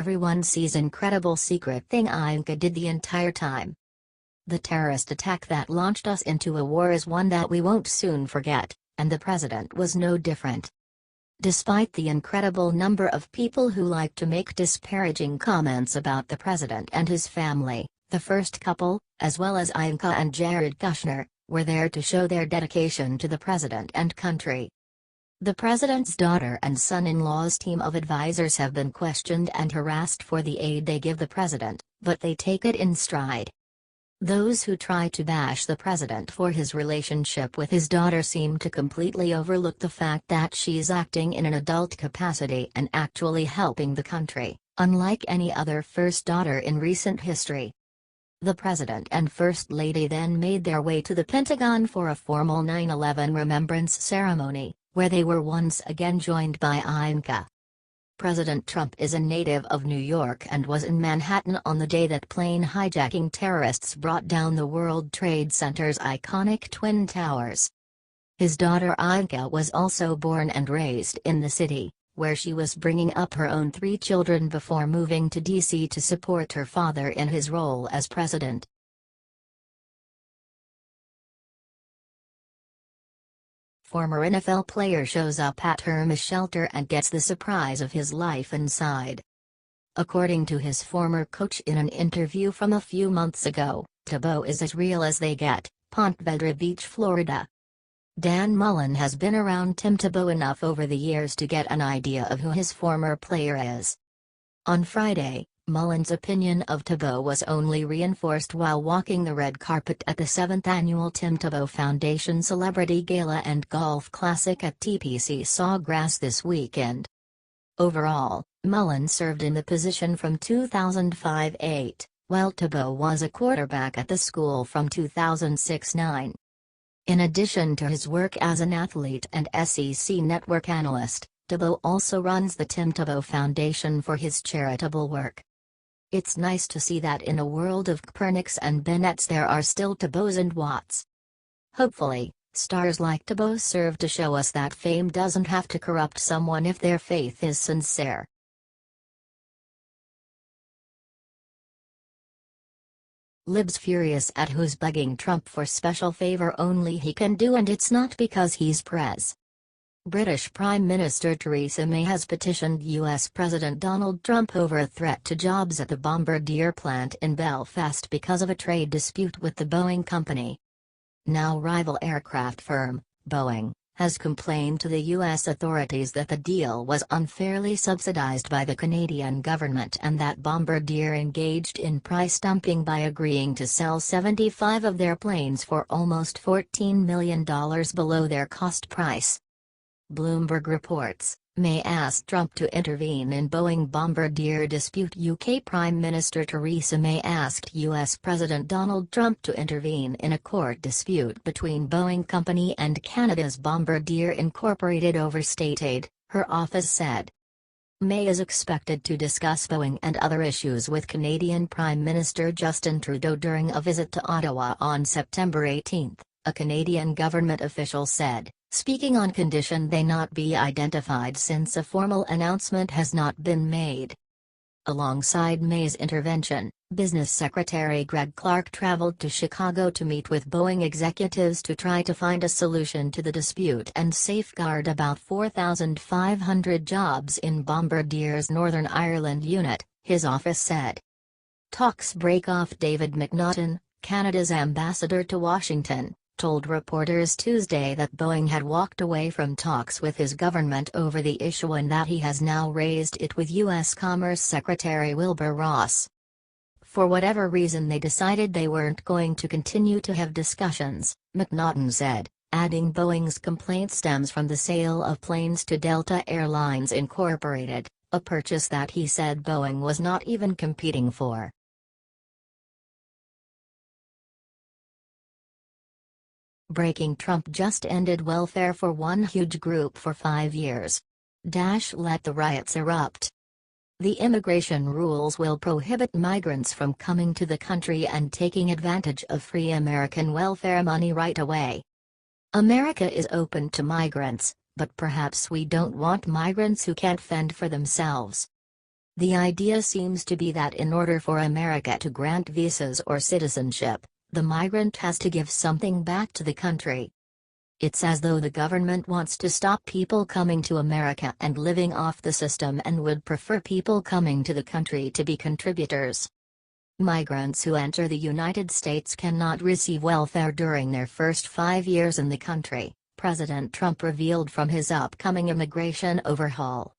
Everyone sees incredible secret thing Ivanka did the entire time. The terrorist attack that launched us into a war is one that we won't soon forget, and the president was no different. Despite the incredible number of people who like to make disparaging comments about the president and his family, the first couple, as well as Ivanka and Jared Kushner, were there to show their dedication to the president and country. The president's daughter and son-in-law's team of advisors have been questioned and harassed for the aid they give the president, but they take it in stride. Those who try to bash the president for his relationship with his daughter seem to completely overlook the fact that she's acting in an adult capacity and actually helping the country, unlike any other first daughter in recent history. The president and first lady then made their way to the Pentagon for a formal 9/11 remembrance ceremony, where they were once again joined by Ivanka. President Trump is a native of New York and was in Manhattan on the day that plane hijacking terrorists brought down the World Trade Center's iconic Twin Towers. His daughter Ivanka was also born and raised in the city, where she was bringing up her own 3 children before moving to D.C. to support her father in his role as president. Former NFL player shows up at Hermes shelter and gets the surprise of his life inside. According to his former coach in an interview from a few months ago, Tebow is as real as they get, Ponte Vedra Beach, Florida. Dan Mullen has been around Tim Tebow enough over the years to get an idea of who his former player is. On Friday, Mullen's opinion of Tebow was only reinforced while walking the red carpet at the 7th annual Tim Tebow Foundation Celebrity Gala and Golf Classic at TPC Sawgrass this weekend. Overall, Mullen served in the position from 2005-08, while Tebow was a quarterback at the school from 2006-09. In addition to his work as an athlete and SEC network analyst, Tebow also runs the Tim Tebow Foundation for his charitable work. It's nice to see that in a world of Kaepernicks and Bennetts there are still Tebows and Watts. Hopefully, stars like Tebow serve to show us that fame doesn't have to corrupt someone if their faith is sincere. Libs furious at who's bugging Trump for special favor only he can do, and it's not because he's prez. British Prime Minister Theresa May has petitioned US President Donald Trump over a threat to jobs at the Bombardier plant in Belfast because of a trade dispute with the Boeing company. Now rival aircraft firm, Boeing, has complained to the US authorities that the deal was unfairly subsidized by the Canadian government and that Bombardier engaged in price dumping by agreeing to sell 75 of their planes for almost $14 million below their cost price. Bloomberg reports, May asked Trump to intervene in Boeing Bombardier dispute. UK Prime Minister Theresa May asked US President Donald Trump to intervene in a court dispute between Boeing Company and Canada's Bombardier Incorporated over state aid, her office said. May is expected to discuss Boeing and other issues with Canadian Prime Minister Justin Trudeau during a visit to Ottawa on September 18, a Canadian government official said, speaking on condition they not be identified since a formal announcement has not been made. Alongside May's intervention, Business Secretary Greg Clark traveled to Chicago to meet with Boeing executives to try to find a solution to the dispute and safeguard about 4,500 jobs in Bombardier's Northern Ireland unit, his office said. Talks break off. David McNaughton, Canada's ambassador to Washington, told reporters Tuesday that Boeing had walked away from talks with his government over the issue and that he has now raised it with U.S. Commerce Secretary Wilbur Ross. For whatever reason they decided they weren't going to continue to have discussions, McNaughton said, adding Boeing's complaint stems from the sale of planes to Delta Air Lines Incorporated, a purchase that he said Boeing was not even competing for. Breaking: Trump just ended welfare for one huge group for 5 years. Let the riots erupt. The immigration rules will prohibit migrants from coming to the country and taking advantage of free American welfare money right away. America is open to migrants, but perhaps we don't want migrants who can't fend for themselves. The idea seems to be that in order for America to grant visas or citizenship, the migrant has to give something back to the country. It's as though the government wants to stop people coming to America and living off the system and would prefer people coming to the country to be contributors. Migrants who enter the United States cannot receive welfare during their first 5 years in the country, President Trump revealed from his upcoming immigration overhaul.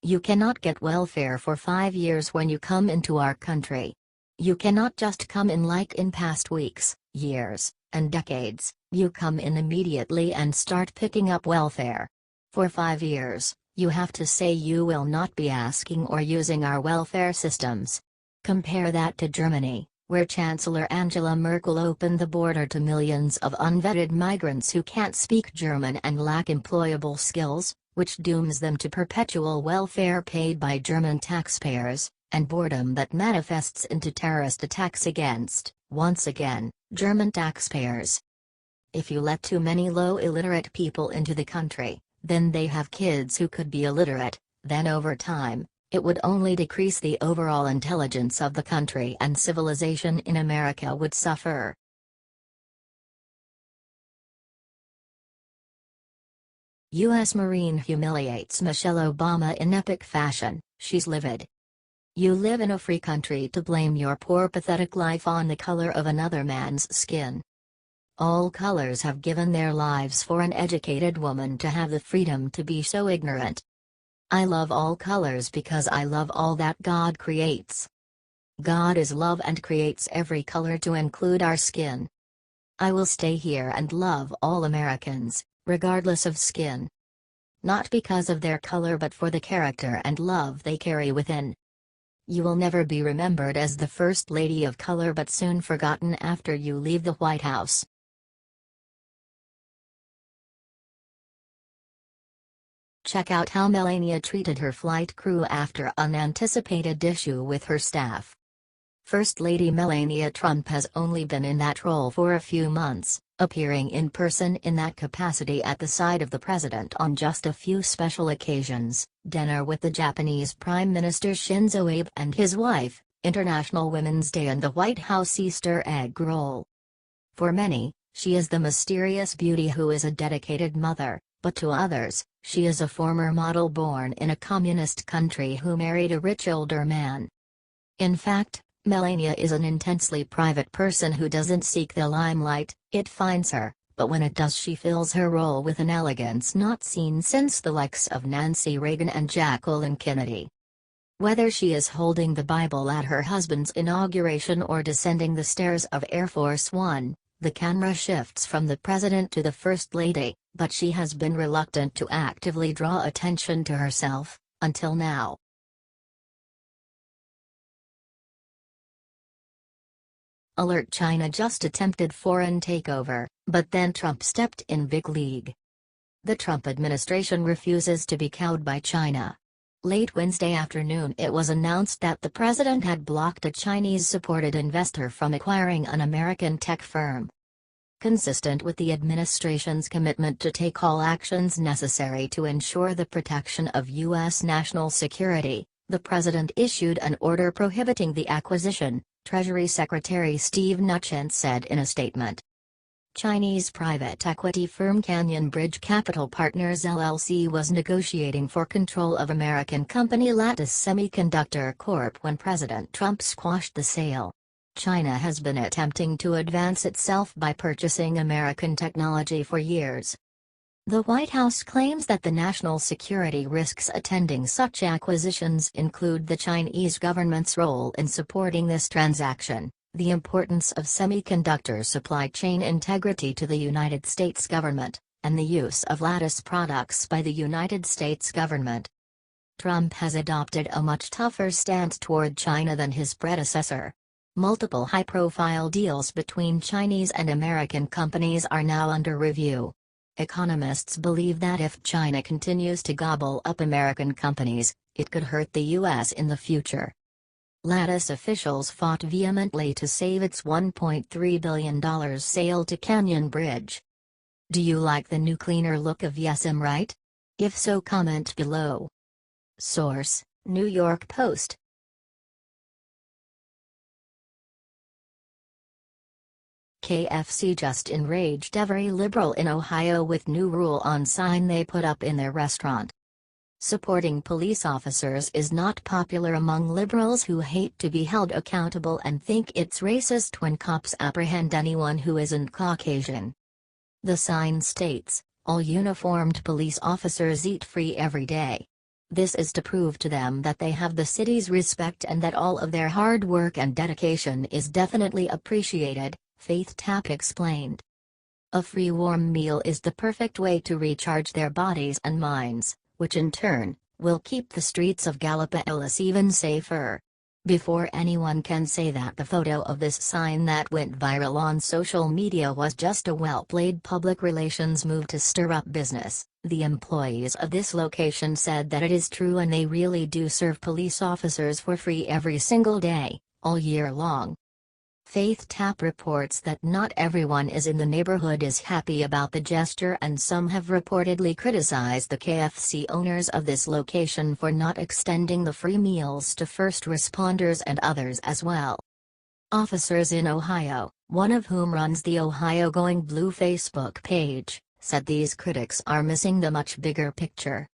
You cannot get welfare for 5 years when you come into our country. You cannot just come in like in past weeks, years, and decades. You come in immediately and start picking up welfare. For 5 years, you have to say you will not be asking or using our welfare systems. Compare that to Germany, where Chancellor Angela Merkel opened the border to millions of unvetted migrants who can't speak German and lack employable skills, which dooms them to perpetual welfare paid by German taxpayers, and boredom that manifests into terrorist attacks against, once again, German taxpayers. If you let too many low illiterate people into the country, then they have kids who could be illiterate, then over time, it would only decrease the overall intelligence of the country and civilization in America would suffer. U.S. Marine humiliates Michelle Obama in epic fashion, she's livid. You live in a free country to blame your poor pathetic life on the color of another man's skin. All colors have given their lives for an educated woman to have the freedom to be so ignorant. I love all colors because I love all that God creates. God is love and creates every color to include our skin. I will stay here and love all Americans, regardless of skin. Not because of their color but for the character and love they carry within. You will never be remembered as the First Lady of color but soon forgotten after you leave the White House. Check out how Melania treated her flight crew after unanticipated issue with her staff. First Lady Melania Trump has only been in that role for a few months, appearing in person in that capacity at the side of the president on just a few special occasions: dinner with the Japanese Prime Minister Shinzo Abe and his wife, International Women's Day and the White House Easter egg roll. For many, she is the mysterious beauty who is a dedicated mother, but to others, she is a former model born in a communist country who married a rich older man. In fact, Melania is an intensely private person who doesn't seek the limelight, it finds her, but when it does she fills her role with an elegance not seen since the likes of Nancy Reagan and Jacqueline Kennedy. Whether she is holding the Bible at her husband's inauguration or descending the stairs of Air Force One, the camera shifts from the president to the First Lady, but she has been reluctant to actively draw attention to herself, until now. Alert: China just attempted foreign takeover, but then Trump stepped in big league. The Trump administration refuses to be cowed by China. Late Wednesday afternoon it was announced that the president had blocked a Chinese-supported investor from acquiring an American tech firm. Consistent with the administration's commitment to take all actions necessary to ensure the protection of U.S. national security, the president issued an order prohibiting the acquisition, Treasury Secretary Steve Mnuchin said in a statement. Chinese private equity firm Canyon Bridge Capital Partners LLC was negotiating for control of American company Lattice Semiconductor Corp. When President Trump squashed the sale. China has been attempting to advance itself by purchasing American technology for years. The White House claims that the national security risks attending such acquisitions include the Chinese government's role in supporting this transaction, the importance of semiconductor supply chain integrity to the United States government, and the use of Lattice products by the United States government. Trump has adopted a much tougher stance toward China than his predecessor. Multiple high-profile deals between Chinese and American companies are now under review. Economists believe that if China continues to gobble up American companies, it could hurt the U.S. in the future. Lattice officials fought vehemently to save its $1.3 billion sale to Canyon Bridge. Do you like the new cleaner look of Yes I'm Right? If so, comment below. Source: New York Post. KFC just enraged every liberal in Ohio with new rule on sign they put up in their restaurant. Supporting police officers is not popular among liberals who hate to be held accountable and think it's racist when cops apprehend anyone who isn't Caucasian. The sign states, "All uniformed police officers eat free every day." This is to prove to them that they have the city's respect and that all of their hard work and dedication is definitely appreciated, Faith Tapp explained. A free warm meal is the perfect way to recharge their bodies and minds, which in turn, will keep the streets of Gallipolis even safer. Before anyone can say that the photo of this sign that went viral on social media was just a well-played public relations move to stir up business, the employees of this location said that it is true and they really do serve police officers for free every single day, all year long. Faith Tapp reports that not everyone in the neighborhood is happy about the gesture and some have reportedly criticized the KFC owners of this location for not extending the free meals to first responders and others as well. Officers in Ohio, one of whom runs the Ohio Going Blue Facebook page, said these critics are missing the much bigger picture.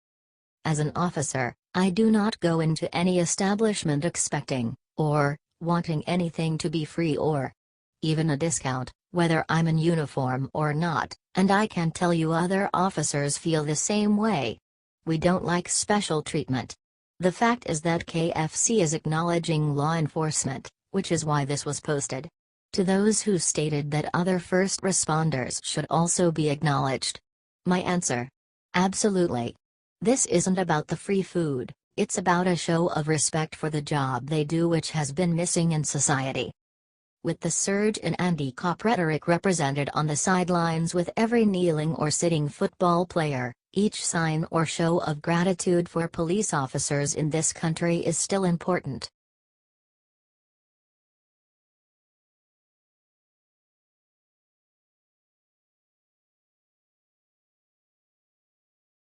As an officer, I do not go into any establishment expecting, or wanting anything to be free or even a discount, whether I'm in uniform or not, and I can tell you other officers feel the same way. We don't like special treatment. The fact is that KFC is acknowledging law enforcement, which is why this was posted. To those who stated that other first responders should also be acknowledged. My answer: absolutely. This isn't about the free food. It's about a show of respect for the job they do, which has been missing in society. With the surge in anti-cop rhetoric represented on the sidelines with every kneeling or sitting football player, each sign or show of gratitude for police officers in this country is still important.